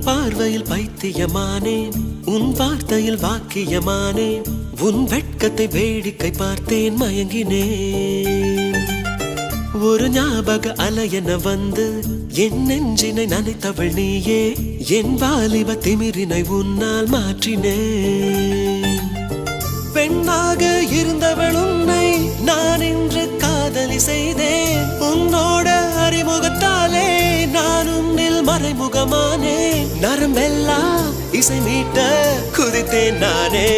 பார்வையில் பைத்தியமானேன், உன் வார்த்தையில் வாக்கியமானேன், உன் வெட்கத்தை வேடிக்கை பார்த்தேன் மயங்கினேன். ஒரு ஞாபக அலையென வந்து என் நெஞ்சினை நனைத்தவள் நீயே, என் வாலிப திமிரினை உன்னால் மாற்றினேன். பெண்ணாக இருந்தவள் உன்னை நான் இன்று காதலி செய்தேன். உன்னோட அறிமுகத்தாலே நான் உன்னில் மறைமுகமானே. நரம்பெல்லாம் இசை மீட்ட குதித்தேன் நானே.